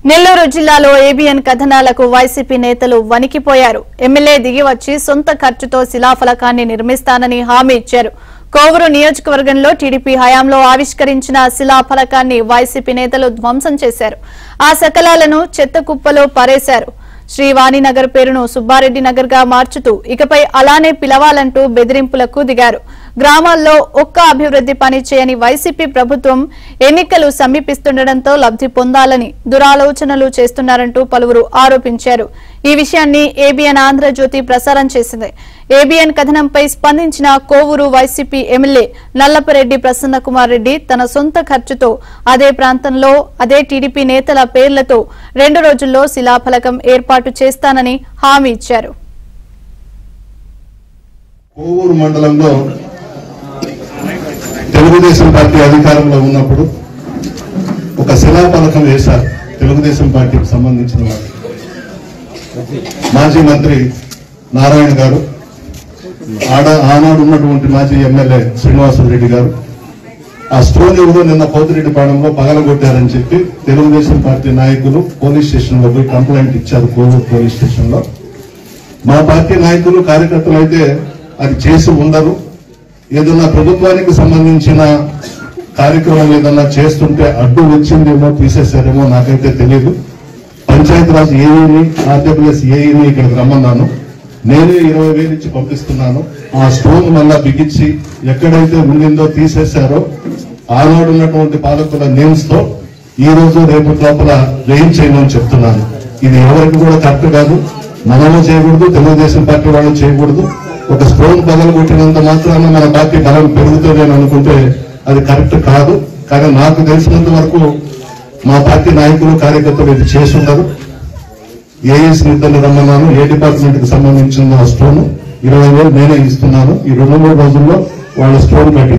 నెల్లూరు జిల్లాలో ABN కథనాలకు YCP నేతలు వణికిపోయారు. MLA దిగి వచ్చి సొంత ఖర్చుతో శిలాఫలకాన్ని నిర్మిస్తానని హామీ ఇచ్చారు. కోవూరు నియోజకవర్గంలో టీడీపీ హయాంలో ఆవిష్కరించిన శిలాఫలకాన్ని వైసీపీ నేతలు ధ్వంసం చేశారు. ఆ శకలాలను చెత్త కుప్పలో పారేశారు. శ్రీవాణినగర్ పేరును సుబ్బారెడ్డి నగర్ గా మార్చుతూ ఇకపై అలానే పిలవాలంటూ బెదిరింపులకు దిగారు. గ్రామాల్లో ఒక్క అభివృద్ధి పని చేయని వైసీపీ ప్రభుత్వం ఎన్నికలు సమీపిస్తుండటంతో లబ్ధి పొందాలని దురాలోచనలు చేస్తున్నారంటూ పలువురు ఆరోపించారు. ఈ విషయాన్ని ఏబీఎన్ ఆంధ్రజ్యోతి ప్రసారం చేసింది. ఏబీఎన్ కథనంపై స్పందించిన కోవూరు వైసీపీ ఎమ్మెల్యే నల్లపరెడ్డి ప్రసన్నకుమార్ రెడ్డి తన సొంత ఖర్చుతో అదే ప్రాంతంలో అదే టీడీపీ నేతల పేర్లతో 2 రోజుల్లో శిలాఫలకం ఏర్పాటు చేస్తానని హామీ ఇచ్చారు. కోవూరు మండలంలో తెలుగుదేశం పార్టీ అధికారంలో ఉన్నప్పుడు ఒక శిలాఫలకం వేశారు. తెలుగుదేశం పార్టీకి సంబంధించిన వారు మాజీ మంత్రి నారాయణ గారు, ఆనాడు ఉన్నటువంటి మాజీ ఎమ్మెల్యే శ్రీనివాసరెడ్డి గారు ఆ స్టోన్ ఎవరో నిన్న పోతిరెడ్డిపాలెంలో పగలగొట్టారని చెప్పి తెలుగుదేశం పార్టీ నాయకులు పోలీస్ స్టేషన్ లో పోయి కంప్లైంట్ ఇచ్చారు. కోవూరు పోలీస్ స్టేషన్ లో మా పార్టీ నాయకులు కార్యకర్తలు అయితే అది చేసి ఉండరు. ఏదన్నా ప్రభుత్వానికి సంబంధించిన కార్యక్రమం ఏదన్నా చేస్తుంటే అడ్డు వచ్చిందేమో, తీసేశారేమో నాకైతే తెలియదు. పంచాయతీరాజ్ ఏఈని, ఆర్డబ్ల్యూఎస్ ఏఈని ఇక్కడికి రమ్మన్నాను. నేనే 20,000 ఇచ్చి పంపిస్తున్నాను. ఆ స్టోన్ మళ్ళా బిగించి ఎక్కడైతే ఉండిందో తీసేశారో ఆనాడు ఉన్నటువంటి పాలకుల నేమ్స్ తో ఈ రోజు రేపు లోపల వేయించేయమని చెప్తున్నాను. ఇది ఎవరికి కూడా కరెక్ట్ కాదు. మనము చేయకూడదు, తెలుగుదేశం పార్టీ వాళ్ళు చేయకూడదు. ఒక స్టోన్ బదలు కొట్టినంత మాత్రాన మన పార్టీ బలం పెరుగుతుందని అనుకుంటే అది కరెక్ట్ కాదు. కానీ నాకు తెలిసినంత వరకు మా పార్టీ నాయకులు కార్యకర్తలు ఇది చేసి ఉండరు. ఏఎస్ నిధులు రమ్మన్నాను. ఏ డిపార్ట్మెంట్ కి సంబంధించిన స్టోన్ 20,000 నేనే ఇస్తున్నాను. ఈ 2-3 రోజుల్లో వాళ్ళ స్టోన్ పెట్టి